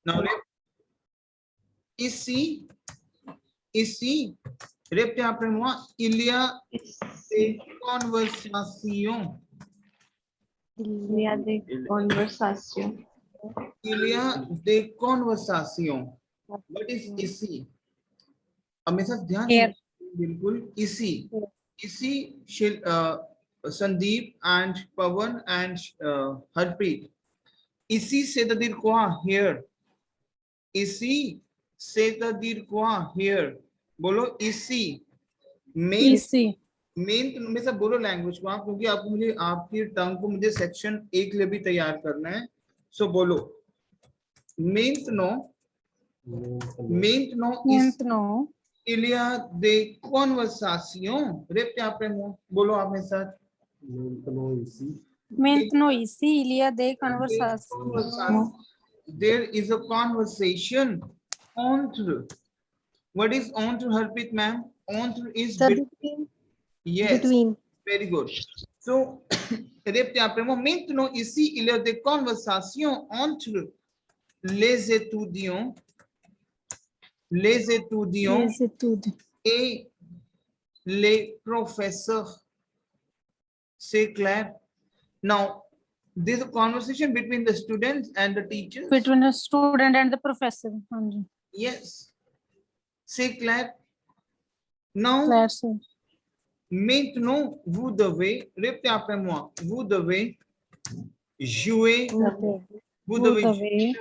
Now ici, repete après moi, il y a des conversations. Il y a des conversations. Il y a des conversations. What is ici? हमेशा ध्यान से बिल्कुल इसी Sandeep and Pawan and Harpreet इसी से the dir quoi here इसी से the dir quoi here बोलो इसी मेन हमेशा बोलो लैंग्वेज को आप क्योंकि आपको मुझे आपकी टंग को मुझे सेक्शन 1 के लिए भी तैयार करना है सो बोलो maintenant il y a des conversations répétez après moi बोलो आप मेरे साथ Maintenant ici, il y a des conversations. there is a conversation entre what is entre Harpreet ma'am entre is between. yes Between. very good so répétez après moi maintenant ici il y a des conversations entre les étudiants et les professeurs. C'est clair? Now, there's a conversation between the students and the teachers. Between the student and the professor. Yes. C'est clair? Now, Clair, sir. maintenant, vous devez, répétez après moi, vous devez jouer, vous devez jouer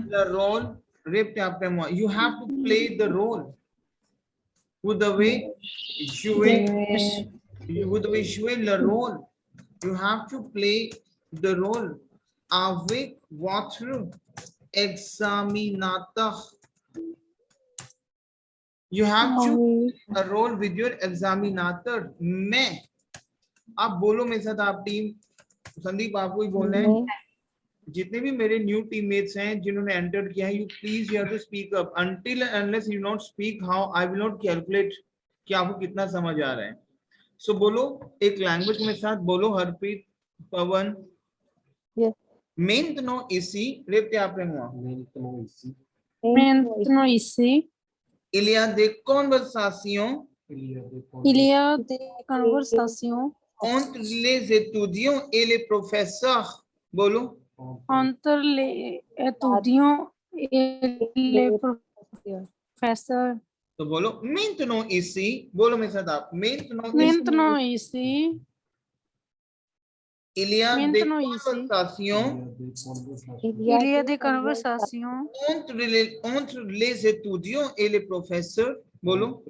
le rôle, répétez après moi, you have to play the role. Vous devez jouer le rôle. You have to play the role avec votre examinateur. You have to play a role with your examinator. मैं आप बोलो मेरे साथ आप team Sandeep आपको ही बोलना है जितने भी मेरे न्यू टीममेट्स हैं जिन्होंने एंटर किया है you please you have to speak up until unless you not speak how I will not calculate कि आपको कितना समझ आ रहा है सो बोलो एक लैंग्वेज में साथ बोलो हरप्रीत पवन maintenant ici répétez après moi Maintenant ici, il y a des conversations il y a des conversations entre les étudiants et les professeurs बोलो entre les étudiants et les professeurs. तो बोलो maintenant ici बोलो मेरे साथ आप Maintenant ici, il y a des maintenant ici, conversations il y a des conversations entre les étudiants et les professeurs बोलो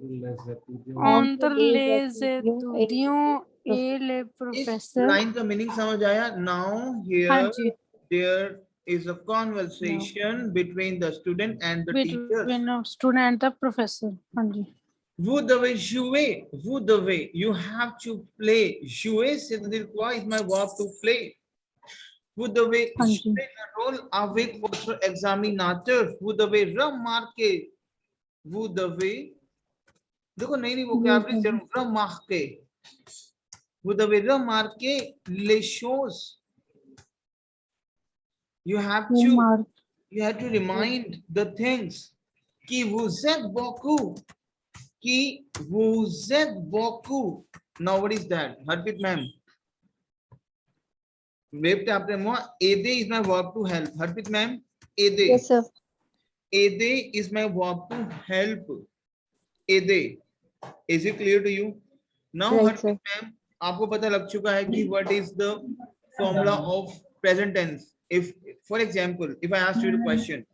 entre les étudiants et les इस professeurs. Line का meaning समझ आया now हाँ here ji, there is a conversation between the student and the teachers between a student and the professor. हाँ जी. vous devez you have to play jouer c'est-à-dire quoi is my verb to play vous devez हाँ जी. jouer le rôle avec votre examinateur vous devez remarquer vous devez देखो नई vocabulary जरूर remarquer vous devez remarquer les choses you have to remind the things कि vous êtes beaucoup कि vous êtes beaucoup now what is that Harpreet ma'am répétez après moi aider is my verb to help Harpreet ma'am aider Yes, sir. aider is my verb to help aider is it clear to you now Right, Harpreet ma'am आपको पता लग चुका है कि what is the formula of present tense if for example if I ask you a question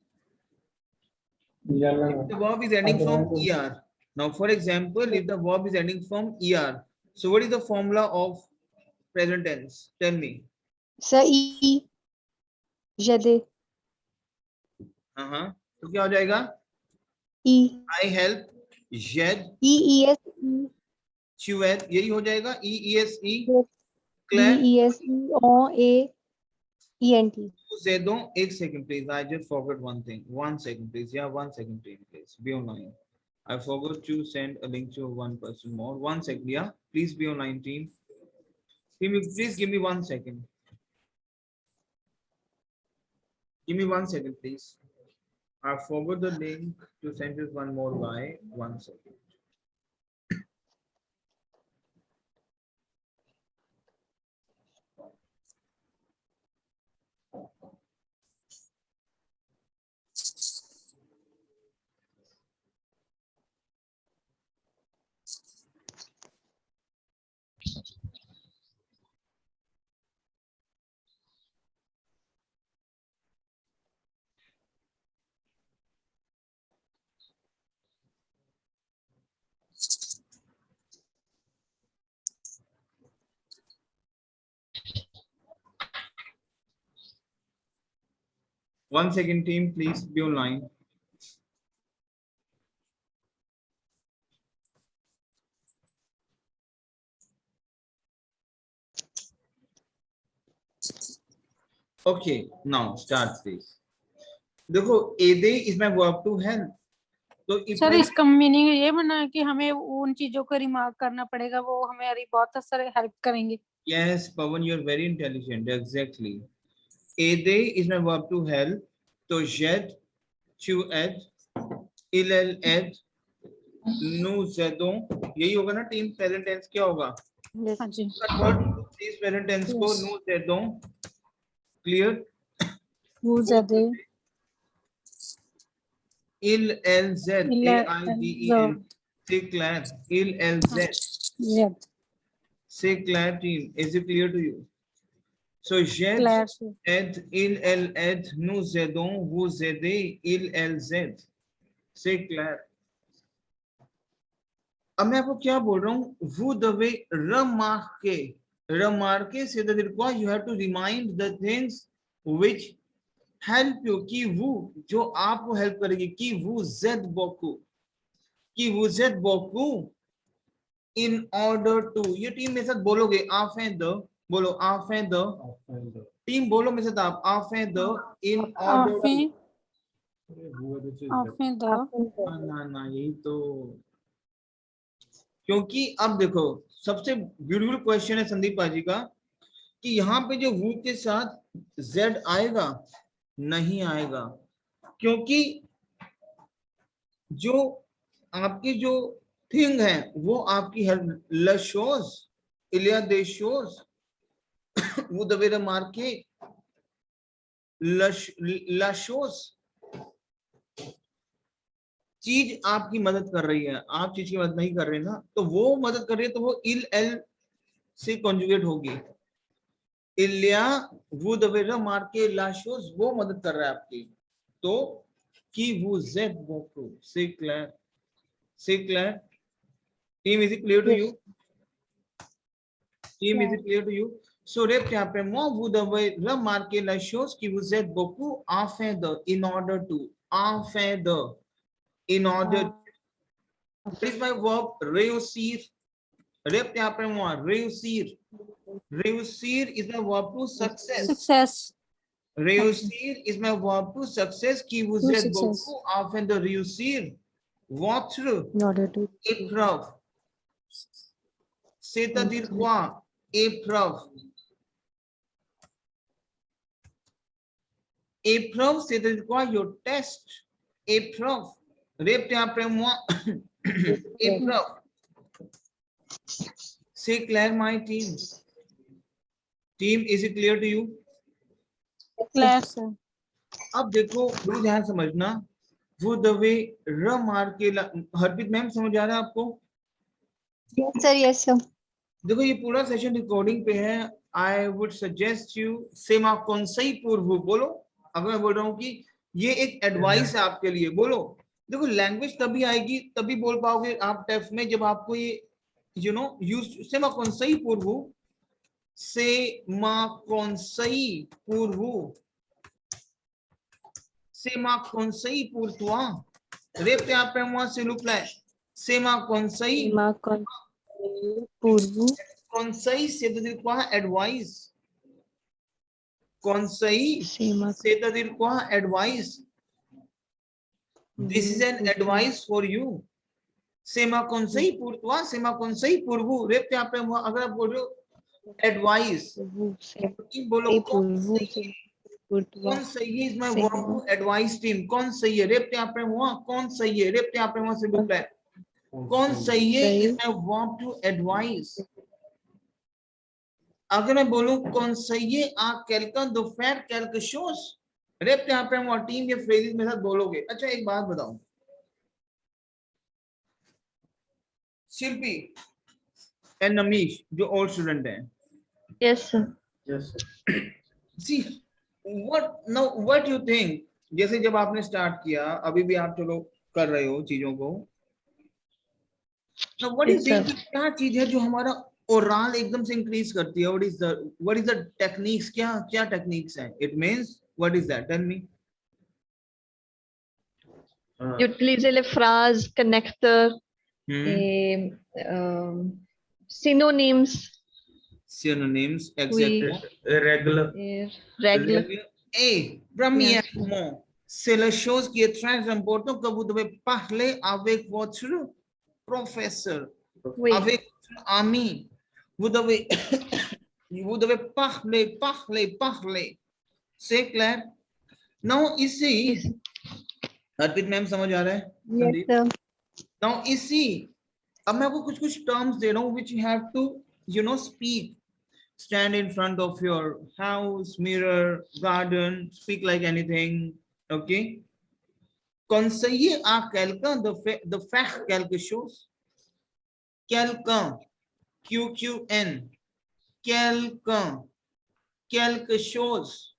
if the verb is ending from er now for example if the verb is ending from er so what is the formula of present tense tell me Sir, j'aide. तो क्या हो जाएगा I help j'aide EES tu aides यही हो जाएगा EESE Claire EESEOAENT. Zedon, एक second please. I just forgot one thing. 1 second please. Yeah, 1 second please. Be online. I forgot to send a link to one person more. 1 second. Yeah, please be online, team. Please give me 1 second. Give me 1 second, please. I forgot the link to send this one more guy. 1 second. One second, team, please be online. Okay, now start please. देखो एदे इसमें verb to help, तो sir इसका meaning ये बना है कि हमें उन चीजों को रिमार्क करना पड़ेगा, वो हमें बहुत सारे हेल्प करेंगे। Yes, Pawan, you're very intelligent. Exactly. एदे इसमें वर्ब टू हेल्प, तो जेड, चू एड, इल एल एड, नु जेदों, यही होगा ना टीम। प्रेजेंट टेंस क्या होगा? हाँ जी। कन्वर्ट दिस प्रेजेंट टेंस को नु जेदों। क्लियर? वो ज़्यादा इल एल जेड, ए आई डी ई एन, से क्लैर, इल एल जेड, जेड, से क्लैर team. Is it clear to you? So जेड क्लैर से एड, इल एल एड, नु जेदों, वो जेदे, इल एल जेड, से क्लैर। अब मैं आपको क्या बोल रहा हूँ? वो दवे रमार्के, रमार्के से the require you have to remind the things which help you, कि वो जो आपको हेल्प करेगी, कि वो जेड बोकू, कि वो जेड बोकू इन ऑर्डर टू। ये टीम मेरे साथ बोलोगे आफे द, बोलो आफे द, टीम बोलो मेरे साथ आप, आफे द, इन ऑर्डर ना ना यही तो। क्योंकि अब देखो सबसे ब्यूटीफुल क्वेश्चन है संदीप पाजी का, कि यहाँ पे जो वू के साथ जेड आएगा, नहीं आएगा, क्योंकि जो आपकी जो थिंग है वो आपकी हेल्प, लशोस, इलिया देशोस, वो दवेरा मार्के, लशोस, चीज आपकी मदद कर रही है, आप चीज की मदद नहीं कर रहे ना, तो वो मदद कर रही है, तो वो इल एल से कॉन्जुगेट होगी। इलिया वो दवेरा मार्के लाशोस, वो मदद कर रहा है आपकी, तो कि वो जेड बोको, से क्लियर, से क्लियर team. Is it clear to you? Team, is it clear to you? So, moi, vous devez remarquer la chose que vous êtes beaucoup afin de, in order to, afin de, in order. What is my verb? Réussir. Répétez après moi. Réussir. Réussir is my verb to success. Success. Réussir is my verb to success que vous êtes beaucoup afin de réussir votre épreuve. C'est-à-dire quoi? Épreuve. Épreuve, c'est-à-dire quoi? Your test. Épreuve. Répétez après moi. Épreuve. C'est clair, my team? Team, is it clear to you? Clear, sir. अब देखो बिल्कुल ध्यान समझना, वो दवे र मार के, Harpreet ma'am समझ आ रहा है आपको? Yes sir, yes sir. देखो ये पूरा सेशन रिकॉर्डिंग पे है। आई वुड सजेस्ट यू सेमा कौन सही पूर्व बोलो। अगर मैं बोल रहा हूँ कि ये एक एडवाइस है आपके लिए, बोलो। देखो लैंग्वेज तभी आएगी, तभी बोल पाओगे आप टेस्ट में, जब आपको ये यू नो यूज सेमा कौन सही पूर्व, सेमा कौन सही पूर्व, सेमा कौन सही पूर्वा, रेपते आप से लुपला सेमा कौन सही पूर्व, कौन सही से एडवाइस, कौन सही से advice, this is an advice for you. सेमा कौन सही पूर्वा, सेमा कौन सही पूर्व, रेपते आप अगर आप बोल रहे हो एडवाइस, बोलो कौन सही, कौन सही है is my verb to advise team, कौन सही है रेप पे हुआ, कौन सही है रेप पे हुआ से बुक है, कौन सही है is my verb to advise. अगर मैं बोलूं कौन सही है आ कैलकन द फैक्ट कैलक शोस, रेप पे हुआ टीम ये फ्रेजेस मेरे साथ बोलोगे। अच्छा एक बात बताओ शिल्पी एंड नमीश जो ओल्ड स्टूडेंट हैं, Yes, sir. Yes, sir. see what you think, जैसे जब आपने स्टार्ट किया अभी भी आप चलो कर रहे हो चीजों को, now what do you Yes, think sir. कि क्या चीज है जो हमारा ओरल एकदम से इंक्रीज करती है, what is the techniques, क्या क्या टेक्निक्स हैं, it means what is that, tell me. Utilize le phrase, connector, synonyms, Synonyms exactly. Regular. regular. Para mim Yes. é bom. Se as shows que atrás importam que eu deve parler avec votre professeur, Oui. avec votre ami. Vous devez parler. C'est clair? Now ici, Yes, Arpit ma'am समझ आ रहा है? yes, Sandeep? sir. Now इसी अब मैं आपको कुछ terms दे रहा हूँ which you have to speak. Stand in front of your house, mirror, garden, speak like anything. Okay. Conseiller à quelqu'un de faire quelque chose. Quelqu'un. QQN. Quelqu'un. Quelque chose.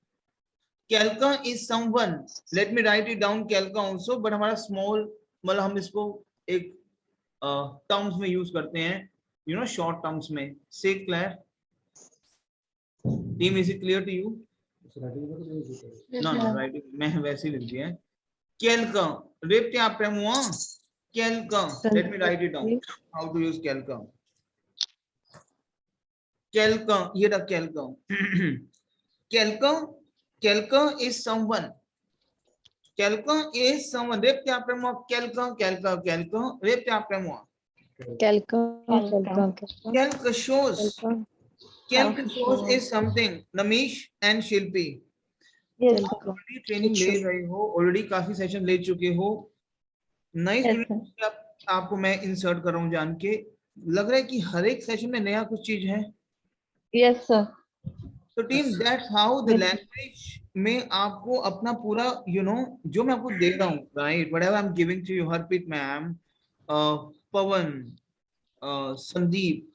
Quelqu'un is someone. Let me write it down. Quelqu'un also. But हमारा small मतलब हम इसको एक terms में use करते हैं. Short terms में. Say Claire. Team, is it clear to you? No, right. मैं वैसे ही लिख दिया है. Quelqu'un. Répétez après moi. Quelqu'un. Let me write it down. How to use quelqu'un. Quelqu'un. ये रहा quelqu'un. Quelqu'un. Quelqu'un is someone. Quelqu'un is someone. Répétez après moi. Quelqu'un. Répétez après moi. Quelque chose. Quelque chose is something. Namish and Shilpi. Yes, already training ले रहे हो, already काफी session ले चुके हो, नए स्टूडेंट आपको मैं इंसर्ट कर रहा हूँ जान के, लग रहा है कि हर एक सेशन में नया कुछ चीज है. yes, sir. तो team that's how the language में आपको अपना पूरा जो मैं आपको दे रहा हूँ, right, whatever I am giving to you, Harpreet ma'am, Pawan, Sandeep,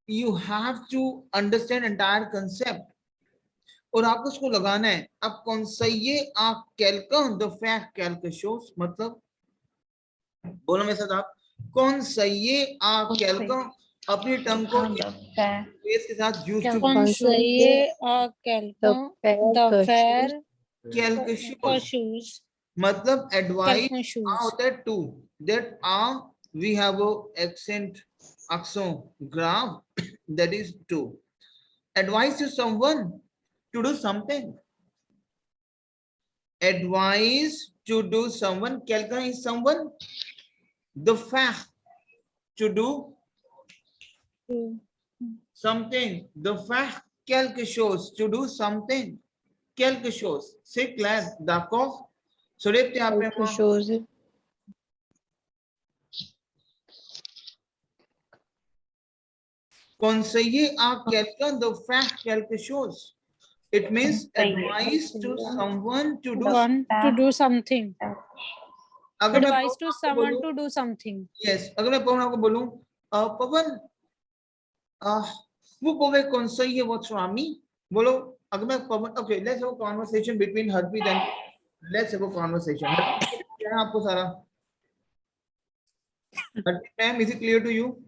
you have to understand entire concept और आपको उसको लगाना है. अब कौन सा ये आप quelqu'un de faire quelque chose, मतलब बोलो मेरे साथ आप, कौन सा ये आप quelqu'un अपनी टंग को फेस के साथ use to conseiller à quelqu'un de faire quelque quelque chose, chose. मतलब एडवाइस Quelque chose. होता है to, that we have a accent graph that is to advise to someone to do something. Advise to do someone. Quelqu'un is someone. The fact to do something. The fact quelque chose to do something. Quelque chose. C'est clair, d'accord? So répétez après moi. chose. Conseiller à quelqu'un de faire quelque chose. It means advice to someone to do. One to do something. अगर मैं Advice to पवन आपको someone बोलूं, to do something. yes, अगर मैं पवन आपको बोलूं, पवन, vous pouvez conseiller votre ami, बोलो. अगर मैं पवन, okay, let's have a conversation between Harpreet and let's have a conversation. क्या है आपको सारा? Harpreet ma'am, is it clear to you?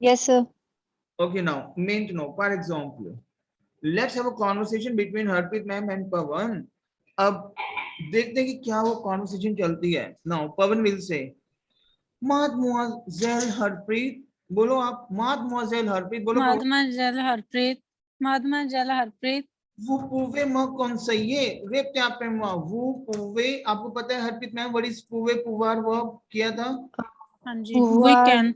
Yes, sir. Okay, now main to know. For example, let's have a conversation between Harpreet ma'am and Pawan. अब देखते हैं कि क्या वो कॉन्वर्सेशन चलती है. Now Pawan will say, मादमोअज़ेल Harpreet, बोलो आप, मादमोअज़ेल हरप्रीत, बोलो. Mademoiselle Harpreet. Mademoiselle Harpreet. वो पूवे म कौन सही है, रेप क्या पे म वो पूवे, आपको पता है हरप्रीत मैम व्हाट इज पूवे, पुवार वर्ब किया था. हाँ जी. We can.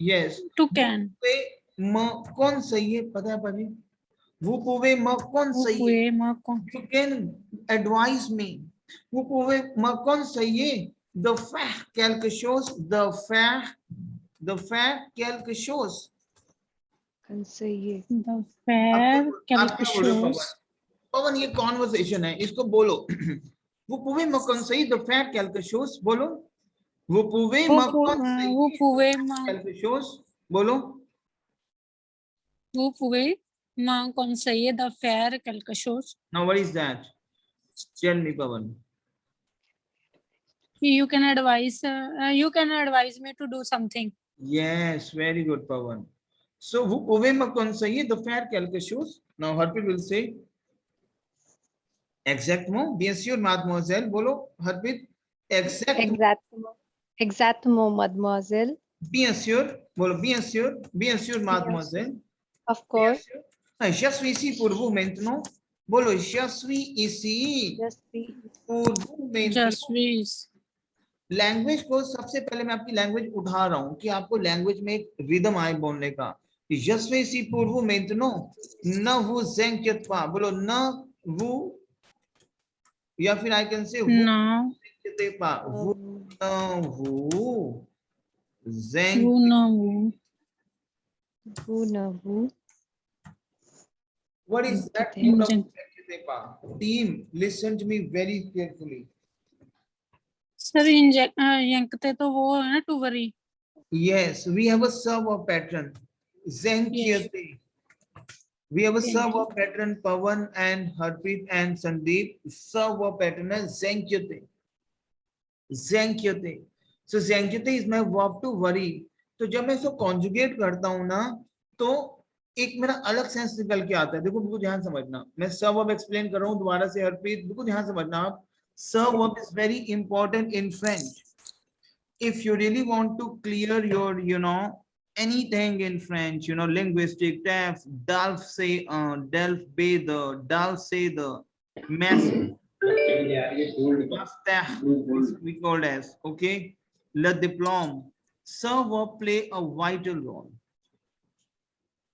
Yes. To can. पूवे म कौन सही है, पता है पाजी? Vous pouvez me conseiller. You can advise me. Vous pouvez me conseiller de faire quelque chose, de faire quelque chose. Conseiller. The fair आप क्या बोलो पवन? calculus. पवन ये कॉन्वर्सेशन है, इसको बोलो. Vous pouvez me conseiller de faire quelque chose, बोलो. Vous pouvez me conseiller Vous pouvez quelque chose, बोलो. me conseiller de faire quelque chose. Now what is that? Tell me, Pawan. You can advise me to do something. Yes, very good, Pawan. So, vous pouvez me conseiller de faire quelque chose? Now, Harpreet will say, exactement, bien sûr, mademoiselle. Bolo, Harpreet, exactement, Exactement. Exactement, mademoiselle. bien sûr. Bolo, bien sûr, mademoiselle. Of Bien course. sûr. Je suis ici pour vous maintenant. Bolo, je suis ici Just be. pour vous maintenant. Just we. Language को सबसे पहले मैं आपकी language उठा रहा हूं कि आपको लैंग्वेज में एक रिदम आए बोलने का. Je suis ici pour vous maintenant. Ne vous inquiétez pas. बोलो न vous, या फिर I can say vous No. inquiétez pas. Vous न vous Vous no. Vous ne vous. What is that? Inquiétez vous न vous inquiétez pas. Team, listen to me very carefully. Sir, yankte to wo hai na to worry. Yes, we have a server pattern. Zenkyate. We have a server pattern, Pawan and Harpreet and Sandeep. Server pattern is Zenkyate. Zenkyate. So Zenkyate is my verb to worry. तो जब मैं इसको conjugate करता हूं ना, तो एक मेरा अलग सेंस निकल के आता है. देखो बिल्कुल ध्यान समझना. मैं सर्व एक्सप्लेन कर रहा हूं दोबारा से. हरप्रीत बिल्कुल ध्यान समझना आप. Serve is very important in French. If you really want to clear your, anything in French, linguistic depth, Delph say, Delph be the, Delph say the, master, we called as, okay, le diplôme, serve play a vital role.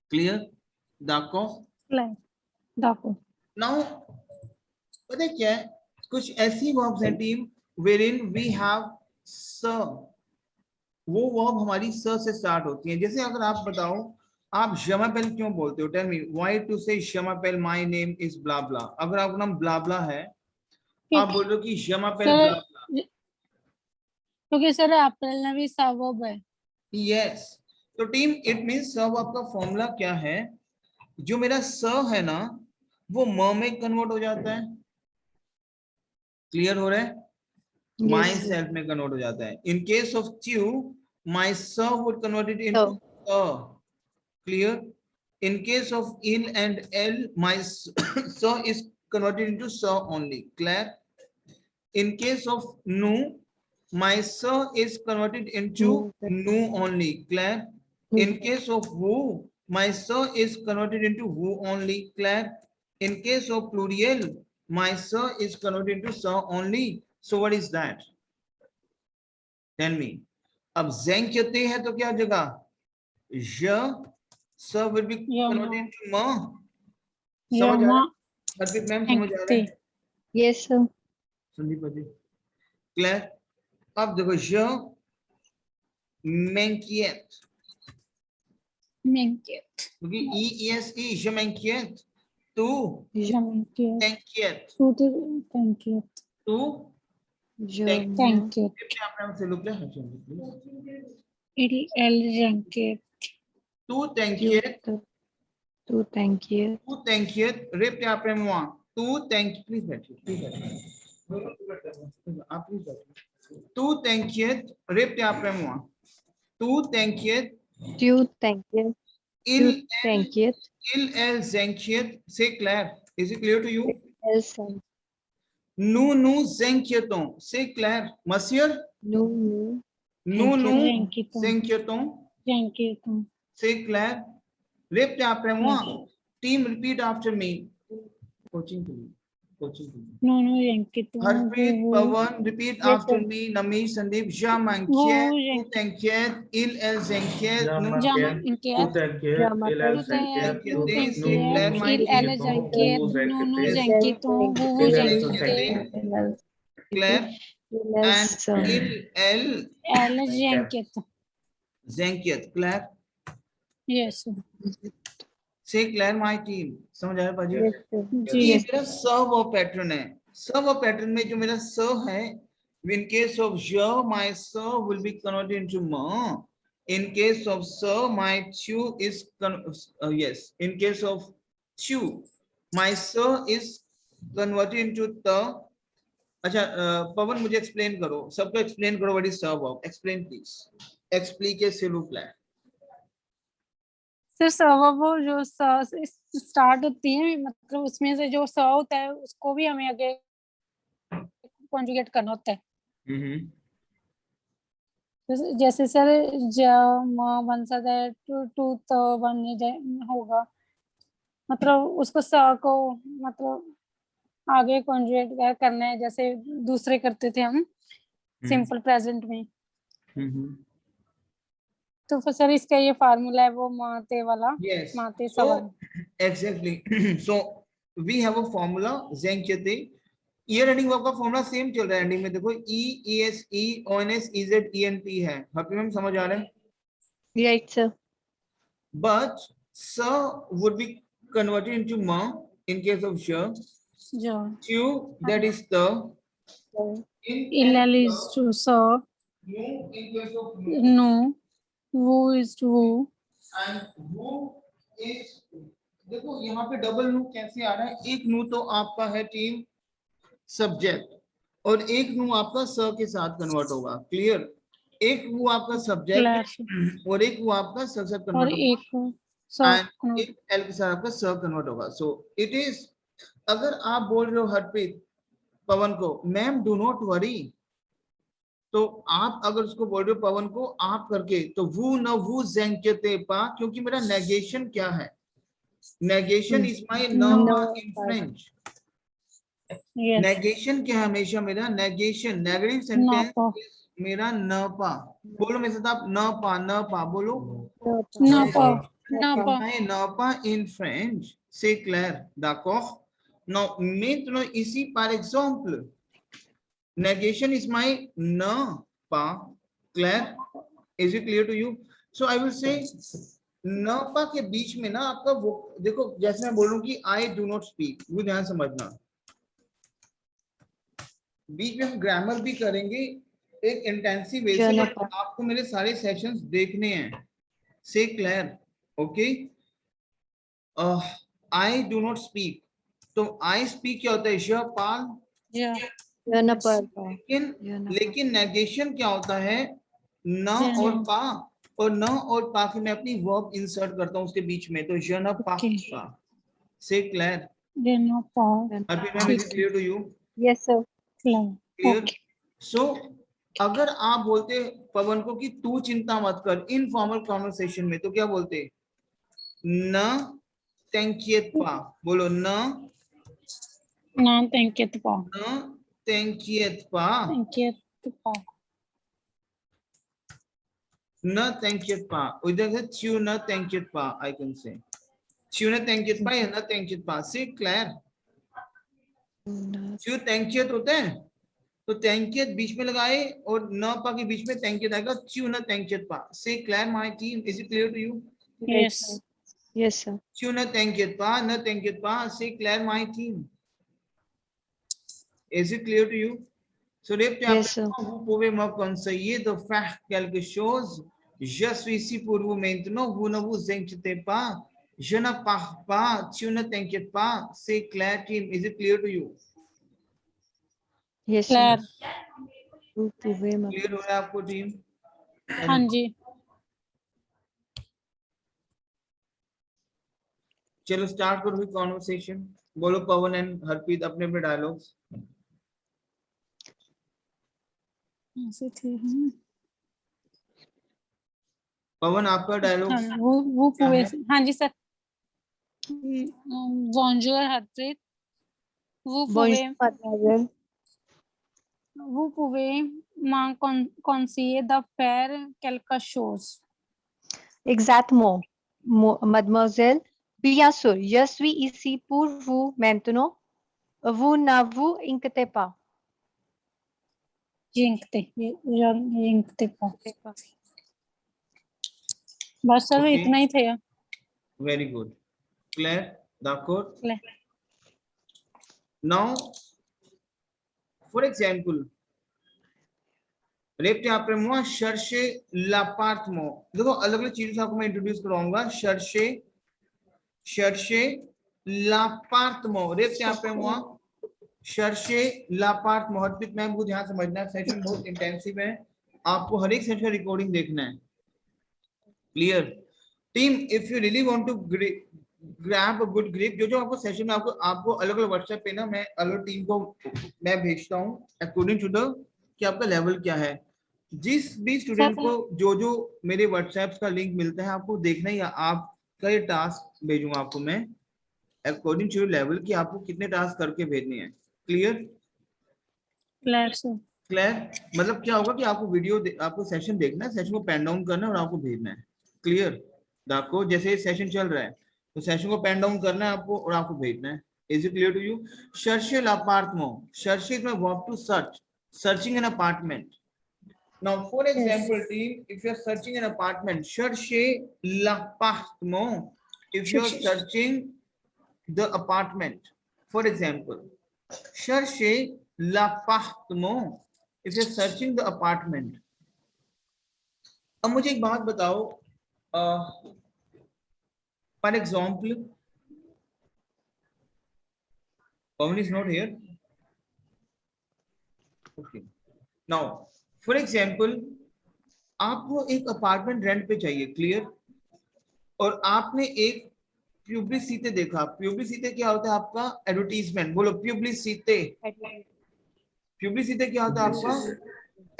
Clear? D'accord? D'accord. Now, पता है क्या है? कुछ ऐसी verbs हैं team wherein we have sir. वो verb हमारी sir से स्टार्ट होती है. जैसे अगर आप बताओ, आप जमापेल क्यों बोलते हो? टेल मी व्हाई टू से जमापेल माय नेम इज ब्ला ब्ला. अगर आपका नाम ब्ला ब्ला है, आप बोल रहे हो कि जमापेल ब्ला ब्ला. क्योंकि सर अप्रैल में भी सबब है. यस. तो टीम इट मींस सब आपका फॉर्मूला क्या है? जो मेरा स है ना, वो म में कन्वर्ट हो जाता है. क्लियर हो रहा है? माई सेल्फ में कन्वर्ट हो जाता है. इन केस ऑफ ट्यू, myself would convert it into a. Clear? In case of in and l, my so is converted into so only. Clear? In case of nu, my so is converted into nu only. Clear? In case of who, my so is converted into who only. Clear? In case of plurial, my so is converted into so only. So what is that? Tell me. अब ज़ेंक्यते है तो क्या जगह? य सब will be converted to म. समझ आ रहा है? हरप्रीत मैम समझ आ रहा है? Yes sir. Sandeep ji clear? अब देखो य मैंकियत, क्योंकि ई एस ई य मैंकियत. तू मैंकियत, तू Thank you. आप से लोग क्या है? तू thank you. तू thank you. रेप क्या प्रेम हुआ? तू thank you. प्लीज बैठिए, प्लीज बैठिए. आप प्लीज बैठिए. तू thank you. रेप क्या प्रेम हुआ? तू thank you. You thank you. Il Thank you. el zenkiet. Say Claire. Is it clear to you? Yes. Nu zenkieton. Say Claire. Monsieur. No. Nu zenkieton. Say Claire. Repeat after me. Team, repeat after me. Coaching to me. No Ankit Harpreet, वो Pawan, repeat Yes, after sir. me. Namish, Sandeep, Jean वो Mankiet, वो Tu Tankiet, Il El Zenkiet, Nu Jama इंकित Drama तू Zenkiet, तैंकियत say Claire, my il team. ele jankiet no Yes. jankito वो jankite Claire and Yes, Il El ele jankit Zenkiet. Claire, yes say Claire, my team. समझ आया पाजी? yes, sir. जी ये मेरा सर्व और pattern है. सर्व और पैटर्न में जो मेरा सर्व है, in case of je, my serve will be converted into ma. In case of sir, my chu is yes. In case of chu, my sir is converted into ta. अच्छा पवन मुझे explain करो, सबको explain करो what is serve verb. Explain please. एक्सप्लीके s'il vous plaît. Sir serve वो जो start होती है मतलब उसमें से जो स होता है उसको भी हमें आगे कॉन्जुगेट करना होता है. जैसे सर ज म बन सकता है टू तो बन होगा मतलब उसको स को मतलब आगे कॉन्जुगेट करना है जैसे दूसरे करते थे हम सिंपल प्रेजेंट में. तो फिर सर इसका ये फार्मूला है वो माते वाला. Yes. माते So सवाल. exactly. So we have a formula zenkyate. IR ending verb का फॉर्मूला सेम चल रहा है. एंडिंग में देखो E E S E O N S E Z E N T है. हैप्पी मैम समझ आ रहा है? Right, sir. But sir would be converted into ma in case of sure. जो Chu, that is the. इल इज टू सो No, in case of no. नो वो इज टू वो And who is. देखो यहाँ पे डबल नू कैसे आ रहा है. एक नू तो आपका है टीम सब्जेक्ट और एक नू आपका स के साथ कन्वर्ट होगा. क्लियर? एक वो आपका सब्जेक्ट और एक वो आपका स से और कन्वर्ट होगा. एक सो एंड एक एल के साथ आपका स कन्वर्ट होगा. So it is. अगर आप बोल रहे हो हरप्रीत पवन को मैम डू नॉट वरी, तो आप अगर उसको बोल रहे हो पवन को आप करके तो वो न वो जेंकते पा, क्योंकि मेरा नेगेशन क्या है? नेगेशन इज माय न पा इन फ्रेंच. यस नेगेशन क्या है हमेशा मेरा? नेगेशन नेगेटिव सेंटेंस मेरा न पा. बोलो मेरे साथ आप न पा बोलो. न पा न पा न पा इन फ्रेंच. से clear? d'accord. Now maintenant ici par exemple negation is my न पा. clear? is it clear to you? so I will say न पा के बीच में ना आपका वो देखो जैसे मैं बोल रहा हूँ कि I do not speak, वो ध्यान समझना. बीच में हम ग्रामर भी करेंगे एक इंटेंसिव वे से. आपको मेरे सारे सेशंस देखने हैं. से clear? Okay. I do not speak, तो आई स्पीक क्या होता है? श पाल. लेकिन नेगेशन क्या होता है? न और पा. और न और पा के मैं अपनी वर्ब इंसर्ट करता हूँ उसके बीच में, तो ज न पा. से क्लियर? न पा अभी ma'am is clear to you? Yes, sir. Clear? So अगर आप बोलते पवन को कि तू चिंता मत कर इनफॉर्मल कॉन्वर्सेशन में, तो क्या बोलते? न तेंकियत पा. बोलो न तेंकियत पा न तेंकियत पा. तेंकियत पा न तेंकियत पा. उधर से च्यू न तेंकियत पा. आई कैन से च्यू न तेंकियत पा या न तेंकियत पा. से क्लियर? च्यू तेंकियत होता है तो तेंकियत बीच में लगाए और न पा के बीच में तेंकियत आएगा. च्यू न तेंकियत पा. से क्लियर my team? Is it clear to you? Yes Yes, sir. च्यू न तेंकियत पा न तेंकियत पा. से क्लियर my team? Is it clear to you? So Yes, sir. vous pouvez me conseiller de faire quelque chose? Je suis ici pour vous maintenant. Vous ne vous inquiétez pas. Je ne pars pas. Tu ne t'inquiètes pas. C'est clair, team. Is it clear to you? Yes, clear. sir. Vous pouvez me. Clear हो रहा है आपको team? हाँ जी. चलो start करो conversation. बोलो पवन and Harpreet अपने अपने डायलॉग्स. ऐसे थे पवन आपका डायलॉग. हाँ वो पूरे हाँ जी सर. बॉन्जूर Harpreet. Vous Bonjour, pouvez, mademoiselle. vous pouvez conseiller de faire quelque chose. Exactement, mademoiselle. Bien sûr, je suis ici pour vous maintenant. Vous ne vous inquiétez pas. जिंकते को बस सर Okay. इतना ही था Very good. Claire, d'accord. Claire. Now, for example, répétez après moi, chercher l'appartement. देखो अलग अलग चीजों से आपको मैं इंट्रोड्यूस कराऊंगा. chercher l'appartement. répétez après moi, chercher l'appartement. Harpreet ma'am को ध्यान समझना है, सेशन बहुत इंटेंसिव है, आपको हर एक सेशन रिकॉर्डिंग देखना है. Clear team? If you really want to grab a good grip, जो आपको सेशन में आपको अलग अलग व्हाट्सएप पे ना मैं अलग टीम को मैं भेजता हूँ अकॉर्डिंग टू द कि आपका लेवल क्या है. जिस भी स्टूडेंट को जो मेरे व्हाट्सएप का लिंक मिलता है आपको देखना ही, आपका ये टास्क भेजूंगा आपको मैं अकॉर्डिंग टू लेवल कि आपको कितने टास्क करके भेजने हैं. क्लियर? क्लियर मतलब क्या होगा कि आपको आपको सेशन देखना है, सेशन को पेन डाउन करना है और आपको भेजना है. क्लियर? आपको जैसे सेशन चल रहा है तो सेशन को पेन डाउन करना है आपको और आपको भेजना है. Is it clear to you? chercher l'appartement. chercher is my verb to search, searching an apartment. Now for example team, if you are searching an apartment, chercher l'appartement. If you are searching the apartment, for example, chercher l'appartement. If you are searching the apartment. अब मुझे एक बात बताओ, for example, Pawan is not here. Okay. Now, for example, आपको एक apartment rent पे चाहिए. Clear? और आपने एक प्यूब्लिसिटी देखा. प्यूब्लिसिटी क्या होता है आपका? एडवर्टीजमेंट. बोलो प्यूब्लिसिटी. प्यूब्लिसिटी क्या होता है आपका?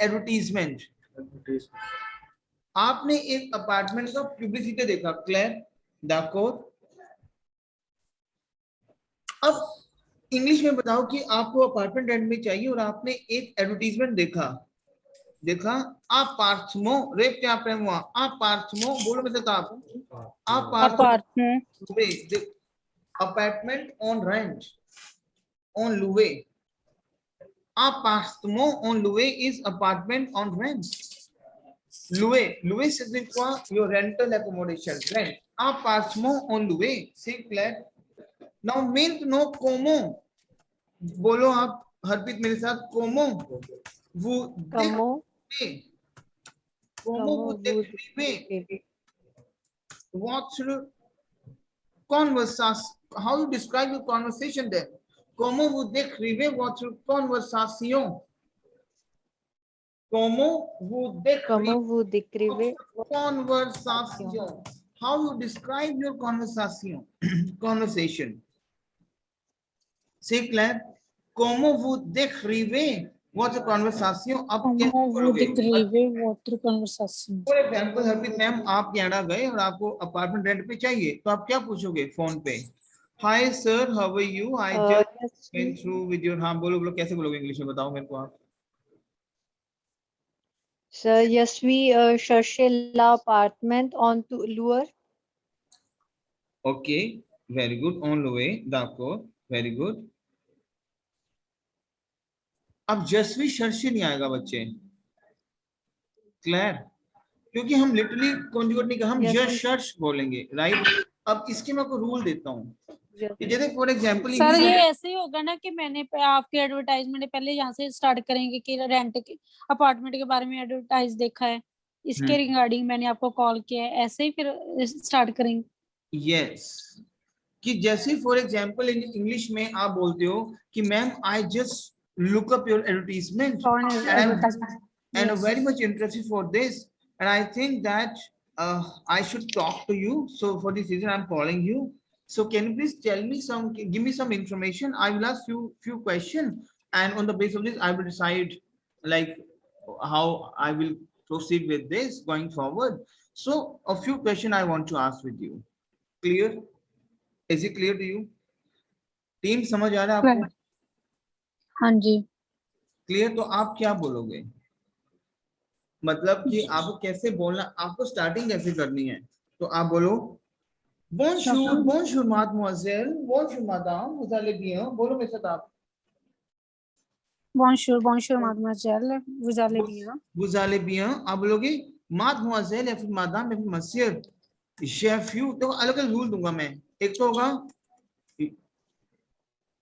एडवर्टीजमेंट. आपने एक अपार्टमेंट का प्यूब्लिसिटी देखा. क्लियर? d'accord. अब इंग्लिश में बताओ कि आपको अपार्टमेंट रेंट में चाहिए और आपने एक एडवर्टीजमेंट देखा. appartement. répétez après moi, appartement. बोलो मेरे साथ आप. apartment on rent, on louer. appartement on louer is apartment on rent. louer signifie quoi? Your rental accommodation, rent. appartement on louer. c'est clair? Now maintenant comment, बोलो आप हरप्रीत मेरे साथ, comment vous décrivez votre conversation? How you describe your conversation there? Comment vous décrivez votre conversation? Comment vous décrivez conversation? How you describe your conversation? Conversation. C'est clair? Comment vous décrivez votre conversation? आप कैसे बोलोगे? For example, Harpreet ma'am आप Canada गए और आपको apartment rent पे चाहिए तो आप क्या पूछोगे फोन पे? Hi sir, how are you? I just went through with your. हाँ बोलो कैसे बोलोगे इंग्लिश में, बताओ मेरे को आप. Sir, yes, we chercher l'appartement on louer. Okay, very good. On louer, d'accord, very good. अब जस्वी chercher नहीं आएगा बच्चे. क्लियर? क्योंकि हम लिटरली कॉन्जुगेट नहीं कर, हम जस्ट सर्च बोलेंगे. राइट? अब इसके मैं आपको रूल देता हूँ. जैसे फॉर एग्जांपल सर ये ऐसे ही होगा ना कि मैंने आपके एडवर्टाइजमेंट पहले यहाँ से स्टार्ट करेंगे कि रेंट के अपार्टमेंट के बारे में एडवर्टाइज देखा है, इसके रिगार्डिंग मैंने आपको कॉल किया है, ऐसे ही फिर स्टार्ट करेंगे. यस, कि जैसे फॉर एग्जांपल इन इंग्लिश में आप बोलते हो कि ma'am I just look up your advertisement and I'm very much interested for this and I think that I should talk to you, so for this reason I'm calling you. So can you please tell me give me some information? I will ask few questions and on the basis of this I will decide like how I will proceed with this going forward. So a few questions I want to ask with you. Clear? Is it clear to you? Team समझ आ रहा है आपको? हाँ जी। Clear? तो आप क्या बोलोगे, मतलब कि आपको कैसे बोलना, आपको स्टार्टिंग कैसे करनी है? तो आप बोलो bonjour, bonjour mademoiselle, bonjour madame, vous allez bien? बोलो मेरे साथ आप। Bonjour, bonjour mademoiselle, vous allez bien? Vous allez bien? आप बोलोगे mademoiselle या फिर madame या फिर monsieur, chef you। तो अलग अलग रूल दूंगा मैं। एक तो होगा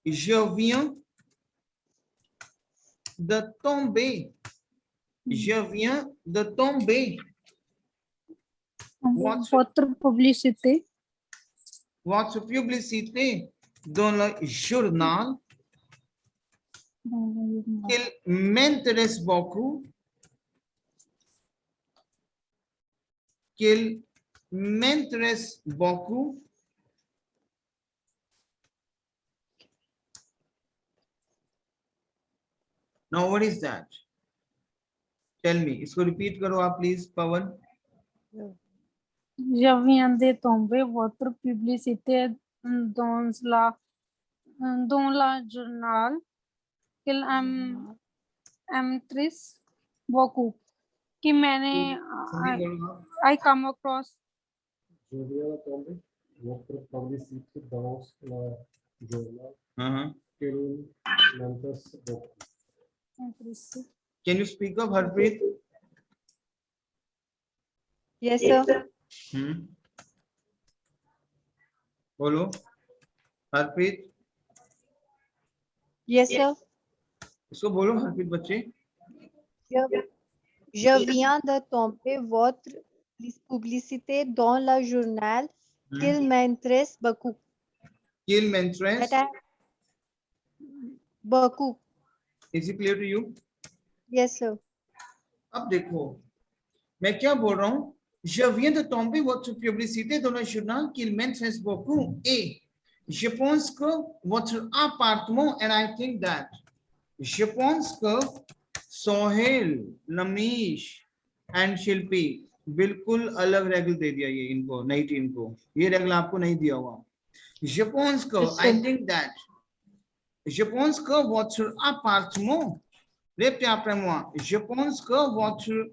je viens de tomber, je viens de tomber। Votre publicité Votre publicité dans le journal qu'il m'intéresse beaucoup, qu'il m'intéresse beaucoup। Now what is that? Tell me। इसको repeat करो आप please Pawan. Je viens de tomber votre publicité dans la journal qu'il m'intéresse beaucoup कि मैंने संदीप बोलो आप। I come across Je viens de tomber votre publicité dans la journal हाँ। qu'il m'intéresse beaucoup. interest. Can you speak up Harpreet? Yes, sir. बोलो Harpreet. Yes, sir. इसको बोलो हरप्रीत बच्चे। Je viens de tomber votre publicité dans le journal qu'il m'intéresse beaucoup. Qu'il m'intéresse। That beaucoup. Is it clear to you? Yes, sir. अब देखो मैं क्या बोल रहा हूँ। Je viens de tomber votre publicité dans le journal qu'il m'intéresse beaucoup et je pense que votre appartement, and I think that, je pense que Sohail, Namish and Shilpi बिल्कुल अलग regal दे दिया ये इनको, नई टीम को। ये रेगल आपको नहीं दिया हुआ। Je pense que, I think that, je pense que votre appartement, répétez après moi, je pense que votre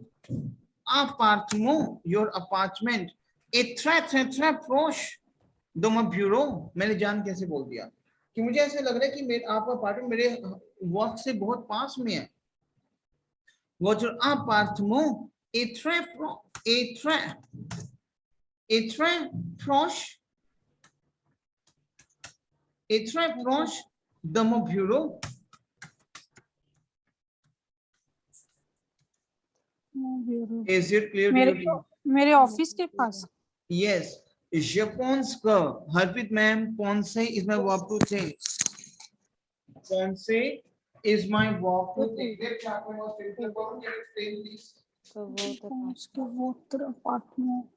appartement, your apartment, est très très très proche de mon bureau। मैंने जान कैसे बोल दिया कि मुझे ऐसे लग रहा है कि मेरे आपका अपार्टमेंट मेरे वर्क से बहुत पास में है। Votre appartement est très proche de mon bureau। Is it clear to you? मेरे ऑफिस के पास। Yes, je pense que, Harpreet ma'am, penser is my verb to say. Penser is my verb to say. Which chapter was it? Can you explain please? Votre appartement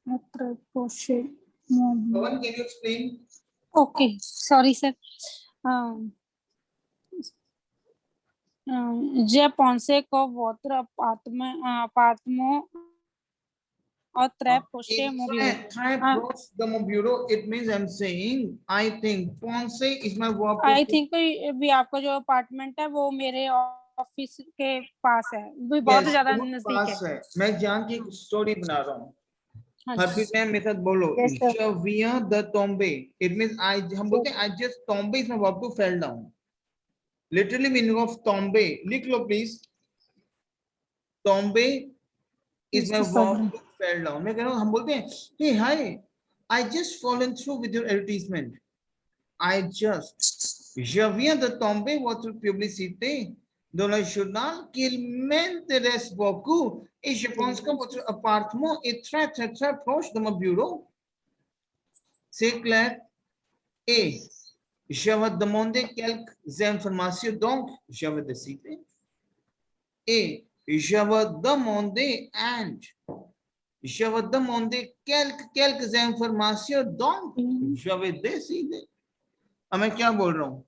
est très proche. Pawan, can you explain? Okay, sorry sir. Je pensais que votre appartement est très proche de mon bureau. Très proche de mon bureau. It means I'm saying, I think. Penser is my verb to I say. think भी आपका जो apartment है वो मेरे office के पास है, भी बहुत Yes, ज्यादा बहुत नजदीक पास है। है। मैं जान की स्टोरी बना रहा हूँ। हाँ हरप्रीत जी। मैम मेरे साथ बोलो। Yes, sir. Je viens de tomber. It means हम बोलते हैं I just tomber is my verb to fell down. Literally meaning of tomber. लिख लो please. Tomber is my verb to fell down. मैं कह रहा हूँ, हम बोलते हैं hey hi, I just fallen through with your advertisement. I just, je viens de tomber votre publicité dans le journal qu'il m'intéresse beaucoup et je pense que votre appartement est très très très proche de mon bureau. C'est clair? Et je vais demander quelques informations, donc je vais décider. Et je vais demander quelques informations, donc je vais décider। अब मैं क्या बोल रहा हूँ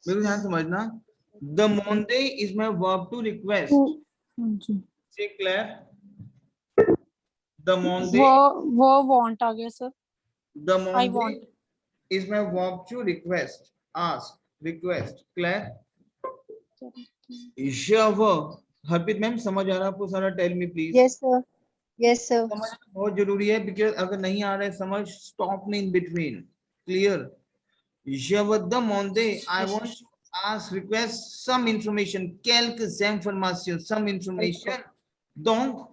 मेरे को ध्यान समझना। Demander is my verb to request। C'est clair? Demander, वो want आ गया sir. I demander want. is my verb to request। ask, request. Claire? Je Harpreet ma'am समझ आ रहा है आपको सारा? Tell me please. Yes, sir. Yes, sir. समझ बहुत जरूरी है, बिकॉज अगर नहीं आ रहा है समझ, stop me in between. Clear? Je vous demande, I want to ask, request some information, quelques informations, some information. Donc,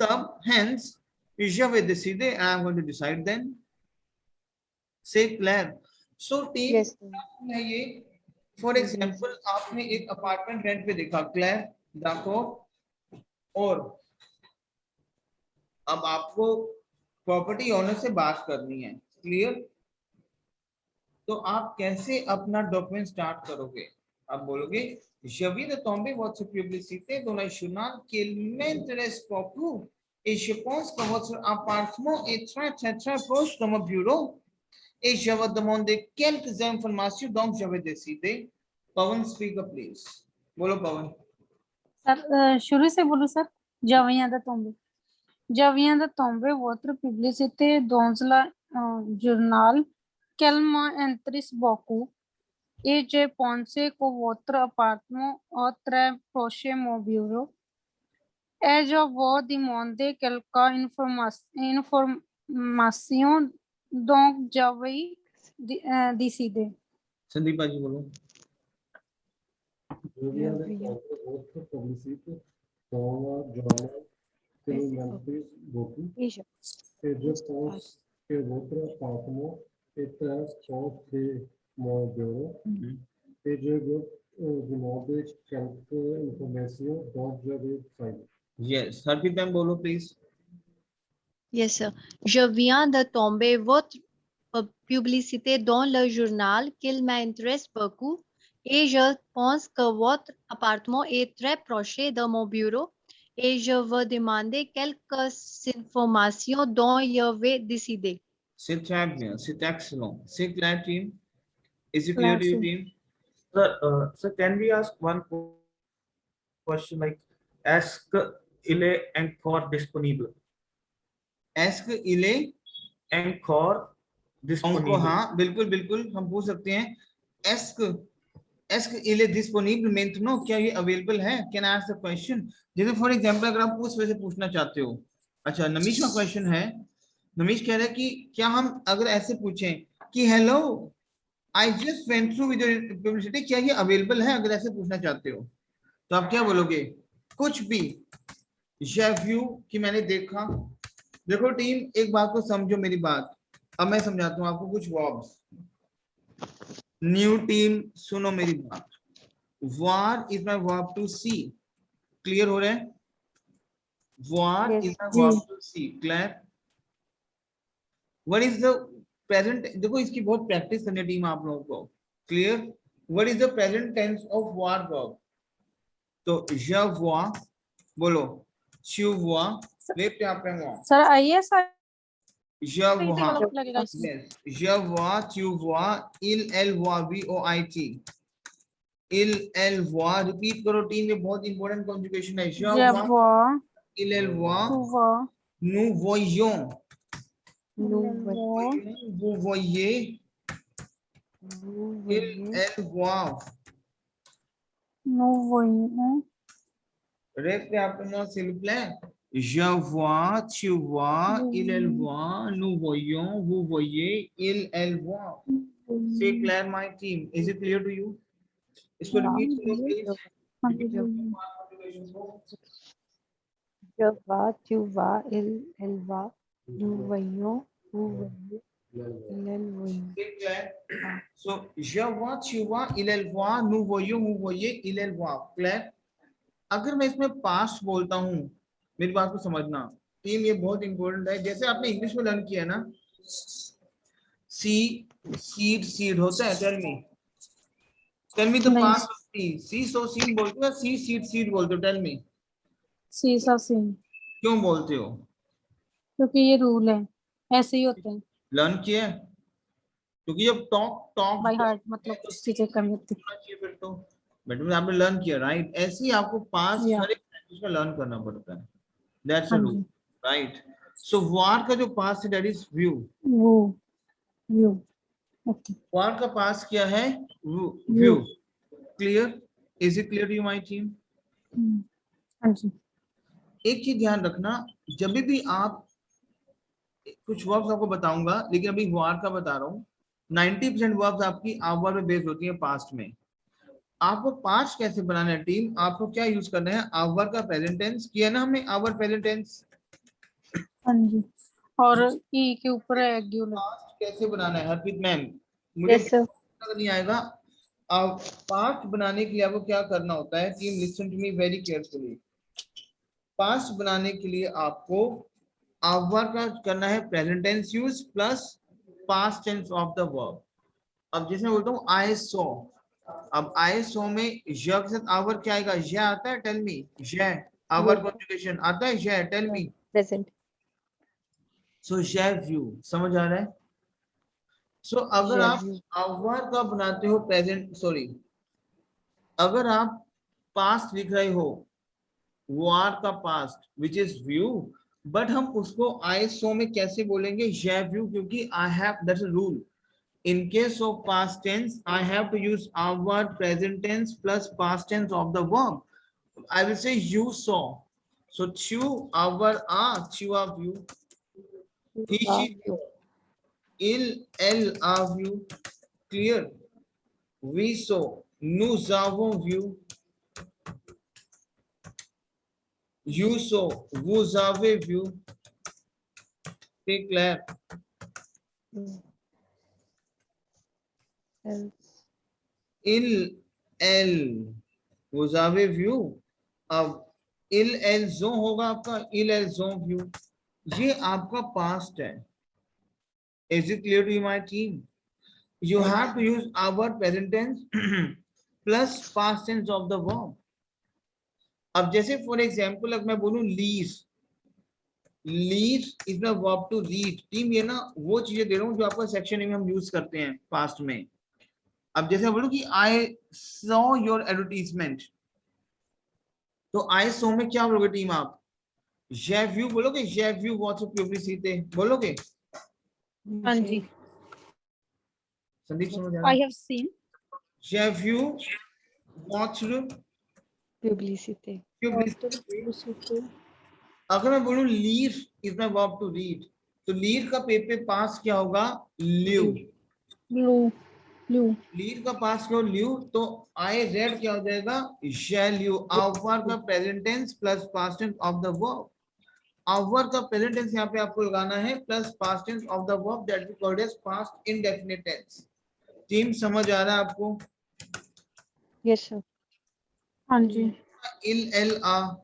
तब, hence, je vais décider, I am going to decide then. Say Claire. So, team, Yes, sir. है ये. For example, आपने एक apartment rent पे देखा, clear देखो, और अब आपको प्रॉपर्टी ओनर से बात करनी है. क्लियर? तो आप कैसे अपना डॉक्यूमेंट स्टार्ट करोगे? आप बोलोगे je viens de tomber votre publicité dans le journal qu'il m'intéresse beaucoup et je pense que votre appartement est très proche de mon bureau et je vais demander quelques informations, donc je vais décider. Pawan, speak up please. बोलो पवन. Sir शुरू से बोलो sir. Je viens de tomber. Je viens de tomber votre publicité dans le journal qu'elle m'intéresse beaucoup et je pensais que votre appartement est très proche de mon bureau et je veux demander quelques informations, donc je vais décider. Sandeep ji बोलो. Je viens de tomber votre publicité dans le journal qu'elle m'intéresse beaucoup et je pense que votre appartement est très proche de mon bureau et je veux demander quelques informations, donc je vais décider. Yes, Harpreet ma'am बोलो please. Yes, sir. Je viens de tomber votre publicité dans le journal qu'il m'intéresse beaucoup et je pense que votre appartement est très proche de mon bureau et je veux demander quelques informations dont je vais décider. C'est très bien, c'est excellent. C'est clair, team? Is it clear to you, team? Sir, can we ask one question, like, est-ce qu'il est encore disponible? Est-ce qu'il est encore disponible? हाँ, बिल्कुल बिल्कुल हम पूछ सकते हैं. Est-ce qu'il est disponible maintenant? क्या ये available है? Can I ask the question? जैसे फॉर एग्जांपल अगर आप उस वजह से पूछना चाहते हो. अच्छा, नमीश का क्वेश्चन है. नमीश कह रहा है कि क्या हम अगर ऐसे पूछें कि hello I just went through with your publicity, क्या ये अवेलेबल है? अगर ऐसे पूछना चाहते हो तो आप क्या बोलोगे? कुछ भी. व्यू कि मैंने देखा. देखो टीम, एक बात को समझो मेरी बात. अब मैं समझाता हूँ आपको कुछ वर्ब्स. न्यू टीम सुनो मेरी बात. वार is my verb to see. Clear हो रहा है? वार is my verb to see. Clear? What is the present? देखो इसकी बहुत प्रैक्टिस करनी है टीम आप लोगों को. Clear? What is the present tense of वार वर्ब? तो je vois, बोलो. tu vois, लेफ्ट यहाँ पे moi. सर आइए sir. Je vois. Yes. Je vois, tu vois, il, elle voit, V-O-I-T. Il, elle voit. Repeat करो team, ये बहुत important conjugation है. Je vois, il, elle voit, nous voyons, vous voyez, il, elle voit. nous voyons. Répétez après moi s'il vous plaît. Je vois, tu vois, il, elle voit, nous voyons, vous voyez, il, elle voit. C'est clair, my team? Is it clear to you? इसको repeat करो please. Je vois, tu vois, elle voit, nous voyons, vous voyez, elle voyait. C'est clair? So, je vois, tu vois, il, elle voit, nous voyons, vous voyez, il, elle voit. Clair? अगर मैं इसमें past बोलता हूँ, मेरी बात को समझना team, ये बहुत इंपॉर्टेंट है. जैसे आपने इंग्लिश में लर्न किया है ना, सी सीड होता है. Tell me the past of see so seen बोलते हो, सी सीड बोलते हो? Tell me. सी सा सीन. क्यों बोलते हो? क्योंकि ये रूल है, ऐसे ही होते हैं. लर्न किया है? क्योंकि जब टॉक बाय हार्ट मतलब चीजें करनी होती है. फिर तो बेटा आपने लर्न किया, राइट? ऐसे ही आपको पास्ट हर एक लैंग्वेज में लर्न करना पड़ता है. That's a rule, right? So वार का जो पास्ट है दैट इज व्यू. वो व्यू ओके वार का पास क्या है? व्यू। Clear? Is it clear to you my team? हाँ जी एक चीज ध्यान रखना, जब भी आप, कुछ वर्ब्स आपको बताऊंगा लेकिन अभी वार का बता रहा हूँ, 90% वर्ब्स आपकी आवर में बेस्ड होती है पास्ट में। आपको पास्ट कैसे बनाना है टीम? आपको क्या यूज करना है? आवर का प्रेजेंट टेंस किया ना हमने, आवर प्रेजेंट टेंस। हाँ जी और ई के ऊपर एग्यूलर पास्ट कैसे बनाना है हरप्रीत मैम? मुझे Yes, sir. पता नहीं आएगा। अब पास्ट बनाने के लिए आपको क्या करना होता है team? Listen to me very carefully. Past बनाने के लिए आपको आवर का करना है present tense use plus past tense of the verb. अब जैसे मैं बोलता हूँ आई सॉ, अब आई सॉ में य के साथ आवर क्या आएगा? य आता है? Tell me. य आवर Yes. कॉन्जुगेशन आता है? य, टेल मी। Present. सो य व्यू, समझ आ रहा है? सो अगर Yeah, आप view. आवर का बनाते हो प्रेजेंट, सॉरी, अगर आप पास्ट लिख रहे हो, वार का past which is view, but हम उसको आई सो में कैसे बोलेंगे? य व्यू, क्योंकि I have, that's a rule. In case of past tense, I have to use our present tense plus past tense of the verb. I will say you saw. So chew, our, chew of you. He, she, View. il, el, of you. Clear? We saw. Nous avons vu. You saw. Vous avez vu. C'est clair? Else. Il, el. Vous avez vu. अब il, el, zo होगा आपका, il, el, zo view. ये आपका past है। Is it clear to you, my team? You have to use our present tense plus past tense of the verb. अब जैसे for example अगर मैं बोलूं लीज, लीज is the verb to read. Team ये ना वो चीजें दे रहा हूँ जो आपका सेक्शन में हम यूज करते हैं पास्ट में। अब जैसे मैं बोलूं कि आई सॉ योर एडवर्टीजमेंट, तो आई सॉ में क्या बोलोगे टीम आप? j'ai vu बोलोगे? j'ai vu votre publicité बोलोगे? हाँ जी संदीप समझ आ रहा आई है? Have seen j'ai vu votre Publicity. publicité। अगर मैं बोलूं लीव is my verb to read, तो लीव का पे पास क्या होगा? ल्यू। ब्लू ब्लू लीव का पास क्या हो? ल्यू। तो आई रेड क्या हो जाएगा? शैल यू। आवर का present tense plus past tense of the verb. आवर का प्रेजेंट टेंस यहाँ पे आपको लगाना है plus past tense of the verb that we called as past indefinite tense. Team समझ आ रहा है आपको? Yes, sir. हाँ जी इल, एल, आ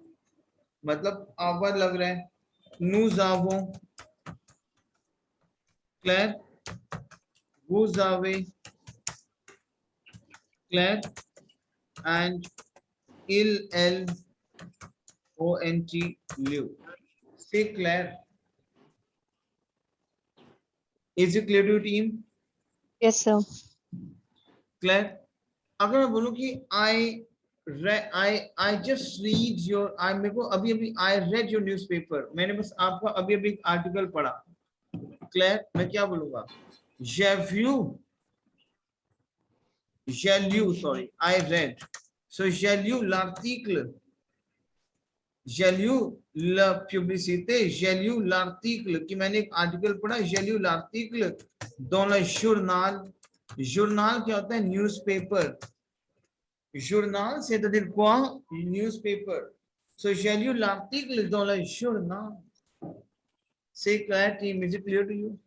मतलब आवर लग रहा है। nous avons, Claire, vous avez, Claire, and il, el, ont, lieu. Say Claire. Is it clear to you, team? Yes, sir. Claire, अगर मैं बोलूं कि I just read your, I मेरे को अभी अभी I read your newspaper, मैंने बस आपका अभी अभी आर्टिकल पढ़ा। क्लेयर, मैं क्या बोलूंगा? j'ai vu, j'ai lu, sorry, I read. So j'ai lu l'article, j'ai lu la publicité, j'ai lu l'article, कि मैंने एक आर्टिकल पढ़ा। j'ai lu l'article dans le journal। journal क्या होता है? Newspaper. journal c'est à dire quoi? newspaper। so j'ai lu l'article dans le journal। c'est clair team? Is it clear to you?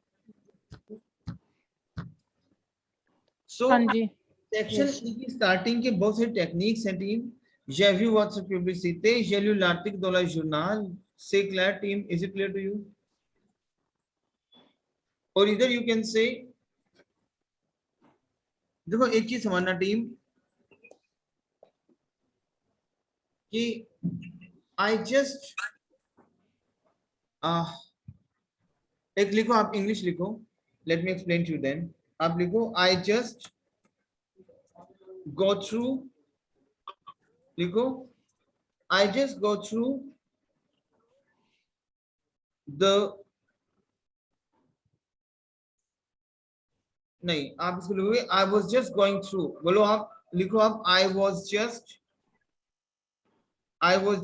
so हाँ जी section Yes. ई की starting के बहुत सारे techniques हैं team. j'ai vu votre publicité, j'ai lu l'article dans le journal। c'est clair team? Is it clear to you? और इधर you can say, देखो एक चीज समझना टीम कि आई जस्ट, एक लिखो आप, इंग्लिश लिखो, let me explain to you then. आप लिखो आई जस्ट गो थ्रू, लिखो I just go through the नहीं, आप इसको लिखोगे I was just going through. बोलो आप, लिखो आप I was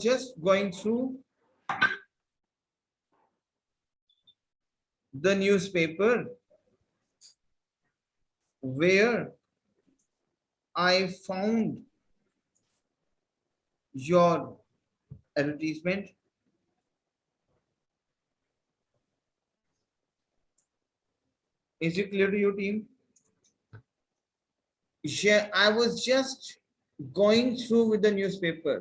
just going through the newspaper where I found your advertisement. Is it clear to you, team? Yeah, I was just going through with the newspaper.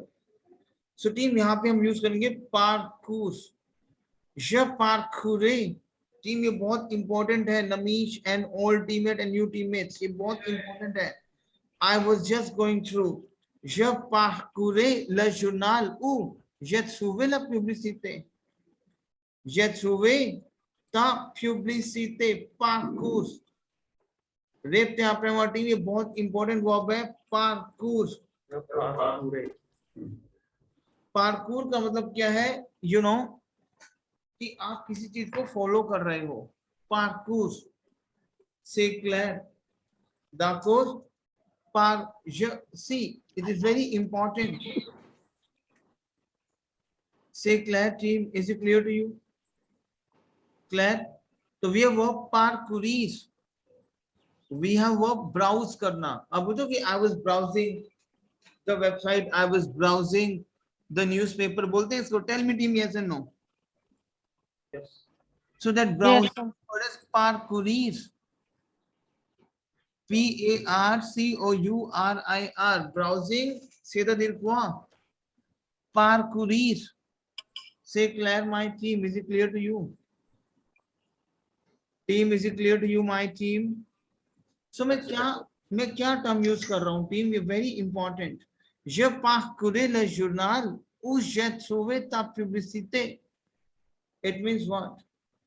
So team, यहाँ पे हम use करेंगे parcours. Je parcourais. Team ये बहुत important है. Namish and old teammate and new teammates, ये बहुत important है. I was just going through. Je parcourais le journal où j'ai trouvé la publicité. J'ai trouvé ta publicité. Parcours. Rape यहाँ पे हमारी team, ये बहुत इंपॉर्टेंट वर्ब है. पार्कूर. पार्कूर का मतलब क्या है? यू नो कि आप किसी चीज को फॉलो कर रहे हो. पार्कूर से clear. दाकोर par je see, it is very important. Say clear, team, is it clear to you? Clear? So we have verb parcourir. We have verb browse करना. अब बोलो कि I was browsing the website, I was browsing the newspaper. बोलते हैं इसको. Tell me, team, yes and no. Yes. So that browse Yes, word is parcourir. Parcourir. Browsing. Say the dir quoi? Parcourir. Say clear, my team. Is it clear to you? Team, is it clear to you, my team? So मैं क्या term use कर रहा हूँ, team? ये very important. Je parcourais le journal où j'ai trouvé ta publicité. It means what?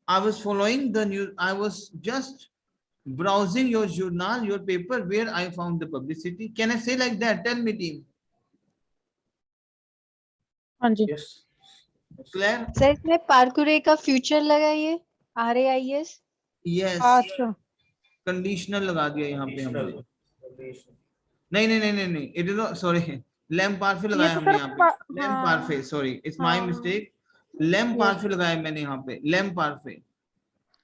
I was following the news. I was just browsing your journal, your paper, where I found the publicity. Can I say like that? Tell me, team. हाँ जी. Yes. Clear? Sir इसमें पार्कुरे का future लगाइए. RAIS. Yes. Past. Conditional लगा दिया यहाँ पे हमने. Conditional. नहीं. It is not. Sorry. लैम्प पार्फे ये लगाया तो हमने सर यहाँ पे. लैम्प पार्फे. Sorry. It's my हाँ. mistake. लैम्प Yes. पार्फे लगाया मैंने यहाँ पे. लैम्प पार्फे.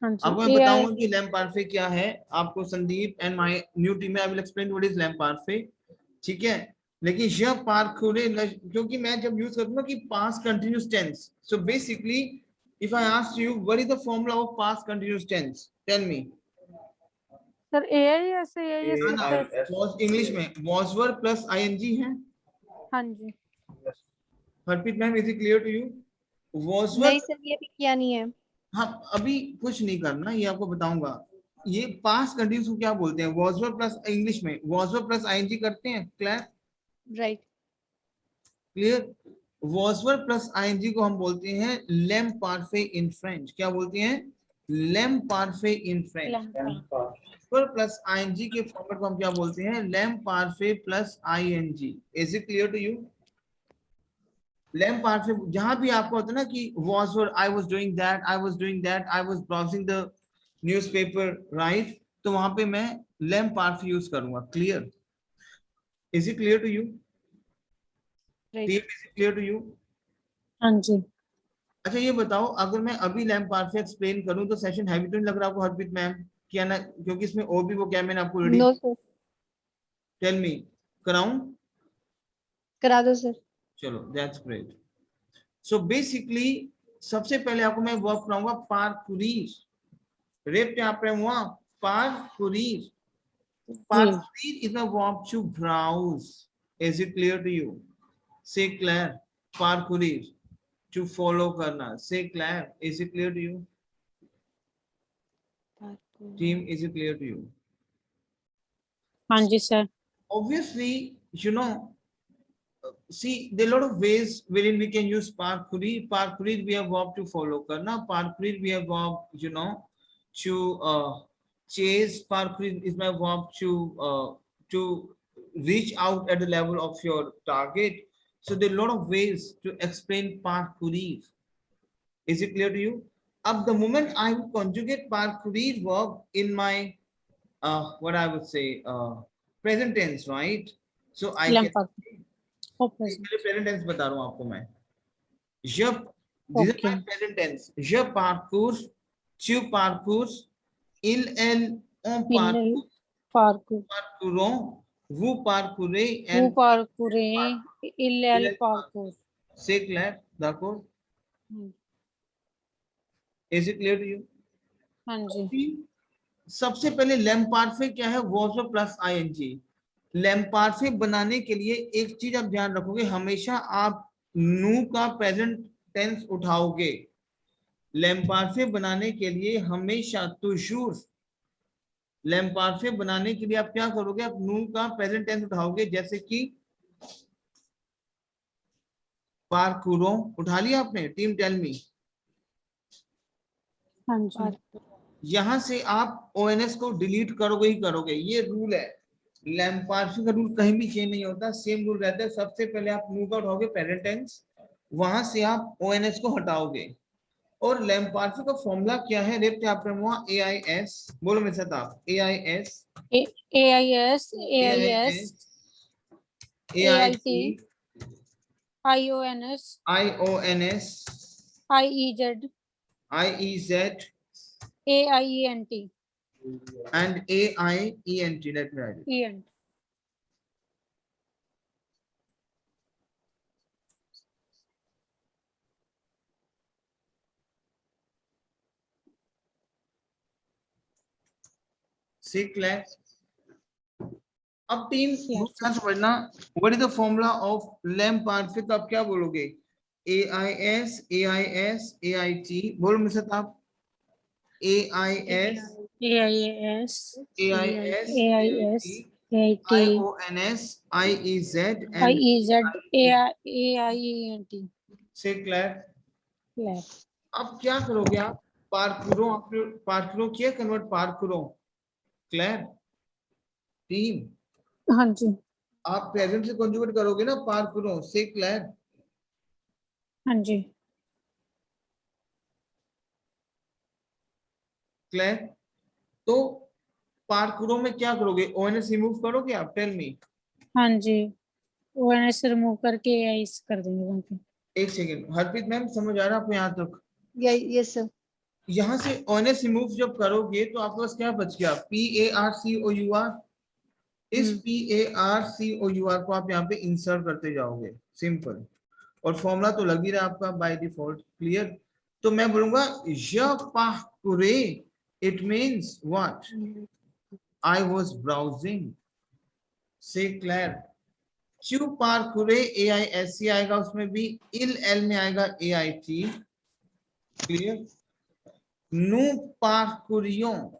हाँ आपको मैं जी. बताऊंगा कि लैम्प पार्फे क्या है. आपको Sandeep and my new team, I will explain what is लैम्प पार्फे. ठीक है. लेकिन यह पार्कुरे, क्योंकि मैं जब यूज करता हूँ कि past continuous tense. So basically if I ask you what is the formula of past continuous tense, tell me. Sir AIS AIS. Was English में वाज वर्ब प्लस आईएनजी है. हाँ जी. Harpreet ma'am, is it clear to you? Was नहीं verb. Sir ये भी किया नहीं है. हाँ, अभी कुछ नहीं करना, ये आपको बताऊंगा. ये पास्ट कंटिन्यूअस को क्या बोलते हैं? वाज वर्ब प्लस, इंग्लिश में वाज वर्ब प्लस आईएनजी करते हैं. Right. Clear? Was verb plus ING को हम बोलते हैं लैम्प पार्फे इन फ्रेंच. क्या बोलते हैं? लैम्प पार्फे in French. Verb plus ING के फॉर्मेट को हम क्या बोलते हैं? लैम्प पार्फे plus ING. Is it clear to you? लैम्प पार्फे जहां भी आपको होता है ना कि was verb, I was doing that, I was doing that, I was browsing the newspaper, right? तो वहां पे मैं लैम्प पार्फे यूज करूंगा. Clear? Is it clear to you? Right. Is it clear to you? हाँ जी. अच्छा ये बताओ, अगर मैं अभी लैम्प पार्फे एक्सप्लेन करूं तो सेशन हैवी तो नहीं लग रहा आपको हरप्रीत मैम? क्या ना, क्योंकि इसमें और भी वो क्या मैंने आपको ready. No sir. Tell me, कराऊं? करा दो सर. चलो, दैट्स ग्रेट. सो बेसिकली सबसे पहले आपको मैं वर्ब पढ़ाऊंगा पार्कुरीर. रेप यहाँ पे हुआ पार्कुरीर. Parcourir is a verb to browse. Is it clear to you? Say clear. Parcourir, to follow करना. Say clear. Is it clear to you? Team, is it clear to you? हाँ जी sir. Obviously, you know, see, there are a lot of ways wherein we can use parcourir. Parcourir we have verb to follow करना. Parcourir we have verb, you know, to chase. Parcourir is my verb to reach out at the level of your target. So there are a lot of ways to explain parcourir. Is it clear to you? Up the moment I will conjugate parcourir verb in my what I would say, present tense, right? So I lamp can, park okay present tense बता रहा हूँ आपको मैं. Je, this is my present tense. Je parcours, tu parcours, il, on parcourt, पार्क parcourons, vous parcourez, वो and पार्कुरे इल il पार्कुर c'est clair, d'accord? Is it clear to you? हाँ जी सबसे पहले लैम्पार्फे क्या है, वॉज प्लस आईएनजी. लैम्पार्फे बनाने के लिए एक चीज आप ध्यान रखोगे, हमेशा आप नू का प्रेजेंट टेंस उठाओगे. लैम्पार्फे बनाने के लिए हमेशा तुजूर, लैम्पार्फे बनाने के लिए आप क्या करोगे, आप नू का प्रेजेंट टेंस उठाओगे. जैसे कि पार्कुरों उठा लिया आपने, टीम टेल मी. हाँ जी यहां से आप ओएनएस को डिलीट करोगे ही करोगे, ये रूल है. लैम्पार्फे का रूल कहीं भी चेंज नहीं होता, सेम रूल रहता है. सबसे पहले आप नू का उठाओगे प्रेजेंट टेंस, वहां से आप ओएनएस को हटाओगे. और लैम्पार्फे का फॉर्मूला क्या है, रेप्ट आप AIS, बोलो मेरे साथ आप, AIS AIS AIT IONS IONS IEZ IEZ AIENT and AIENT. Let me write it. ENT See clear? अब टीम दूसरा समझना, what is the formula of लैम्पार्फे का आप क्या बोलोगे, AIS AIS AIT, बोलो मेरे साथ आप, AIS AIS AIS AIS AIT IONS IEZ and IEZ AIENT से क्लियर. लैब अब क्या करोगे आप, पार्कुरों, आपने पार्कुरों किया कन्वर्ट, पार्कुरों. क्लियर टीम, हाँ जी आप प्रेजेंट से कॉन्जुगेट करोगे ना, पार्कुरों से. क्लियर हाँ जी क्लियर. तो पार्कुरों में क्या करोगे, ओएनएस रिमूव करोगे आप, टेल मी. हाँ जी ONS रिमूव करके AIS कर देंगे वहाँ पे. एक सेकेंड, हरप्रीत मैम समझ आ रहा है आपको यहाँ तक? Yes sir. यहाँ से ओएनएस रिमूव जब करोगे तो आपके पास क्या बच गया, PARCOUR. इस PARCOUR को आप यहाँ पे इंसर्ट करते जाओगे, सिंपल. और फॉर्मूला तो लग ही रहा है आपका बाय डिफॉल्ट. क्लियर. तो मैं बोलूंगा je parcourais, it means what, I was browsing. से क्लियर. tu parcourais AISC आएगा, उसमें भी il में आएगा AIT. Clear. nous parcourions,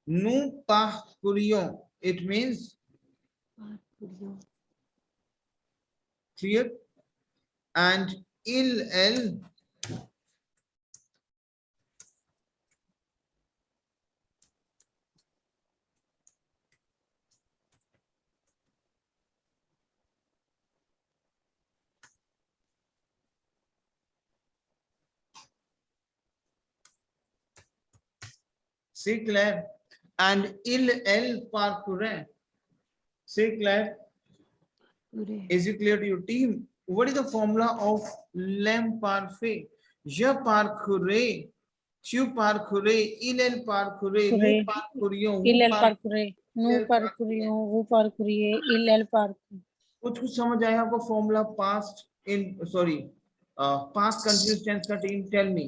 nous parcourions, it means clear. And il से क्लियर. and il parcourait, से clear. Is it clear to your team? What is the formula of l'imparfait? Je parcourais, tu parcourais, il parcourait, nous parcourions, vous IL parcourait nous parcourions vous parcouriez IL parcourt. कुछ समझ आया आपको formula, past in sorry past continuous tense का, team tell me.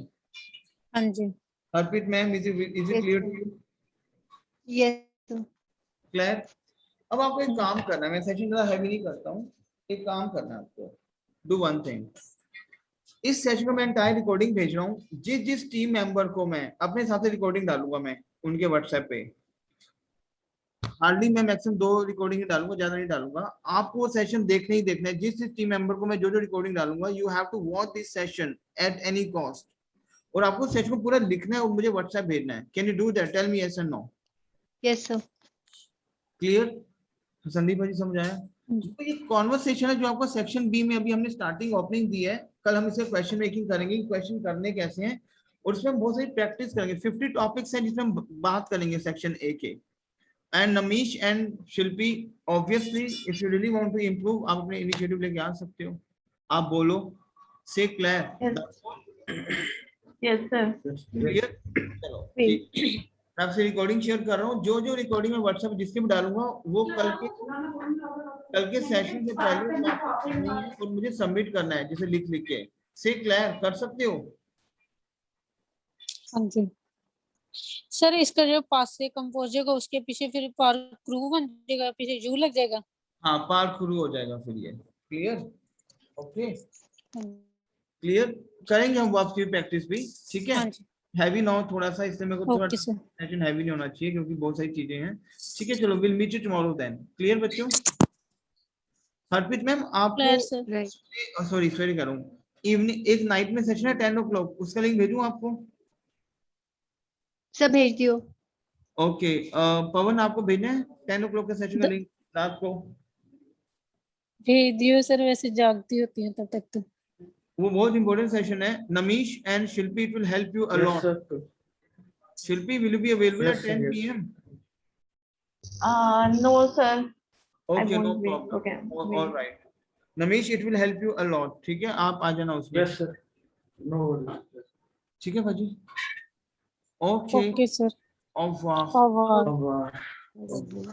हाँ जी Harpreet ma'am, is it clear to you? Yes clear. अब आपको एक काम करना है, मैं सेशन ज़्यादा हैवी नहीं करता हूँ. एक काम करना है आपको, डू वन थिंग. इस सेशन को मैं एंटायर रिकॉर्डिंग भेज रहा हूँ. जिस टीम मेंबर को मैं अपने हिसाब से रिकॉर्डिंग डालूंगा, मैं उनके व्हाट्सएप पे हार्डली मैं मैक्सिमम 2 रिकॉर्डिंग डालूंगा, ज्यादा नहीं डालूंगा. आपको वो सेशन देखने ही देखना है. जिस टीम मेंबर को मैं जो रिकॉर्डिंग डालूंगा, you have to watch this session at any cost. और आपको सेशन को पूरा लिखना है और मुझे व्हाट्सएप भेजना है. Can you do that? Tell me yes और no. Yes sir. Clear? Sandeep भाई समझ आया? तो ये कॉन्वर्सेशन है जो आपका सेक्शन बी में अभी हमने स्टार्टिंग ओपनिंग दी है. कल हम इसे क्वेश्चन मेकिंग करेंगे, क्वेश्चन करने कैसे हैं और उसमें बहुत सारी प्रैक्टिस करेंगे। 50 टॉपिक्स हैं जिसमें हम बात करेंगे सेक्शन ए के। And Namish and Shilpi, obviously if you really want to improve, आप अपने इनिशिएटिव लेके आ सकते हो। आप बोलो, से क्लियर? Yes, sir. क्लियर? चलो ठीक, मैं आपसे रिकॉर्डिंग शेयर कर रहा हूँ। जो जो रिकॉर्डिंग मैं व्हाट्सएप जिसके भी डालूंगा वो कल के सेशन से पहले और मुझे सबमिट करना है, जैसे लिख के। से क्लियर? कर सकते हो? हाँ जी सर। इसका जो पास से कंपोज होगा उसके पीछे फिर पार क्रू बन जाएगा, पीछे यू लग जाएगा। हाँ, पार्ट शुरू हो जाएगा फिर ये। क्लियर? ओके, क्लियर करेंगे हम वापस की प्रैक्टिस भी, ठीक है? हाँ जी हैवी ना हो थोड़ा सा, इसलिए मेरे को थोड़ा ओके सर। सेशन हैवी नहीं होना चाहिए क्योंकि बहुत सारी चीजें हैं। ठीक है, चलो will meet you tomorrow then. Clear बच्चों? हरप्रीत मैम क्लियर आपको, सर। सॉरी कर रहा हूँ, इवनिंग एक नाइट में सेशन है 10 o'clock, उसका लिंक भेजूं आपको? सब भेज दियो। ओके, पवन आपको भेजना है 10 o'clock का सेशन का लिंक रात को? भेज दियो सर, वैसे जागती होती है तब तक तो। वो बहुत इंपॉर्टेंट सेशन है। Namish and Shilpi, it will help you a Yes, lot. sir. Shilpi, will you be available Yes, at sir, 10 yes. p.m.? No, sir. I Okay, no won't wait. problem. Okay. All right. Namish, it will help you a lot. ठीक है, आप आ जाना उसमें। Yes, sir. No worries. ठीक है भाजी? Okay, okay sir. Of. Over. Over.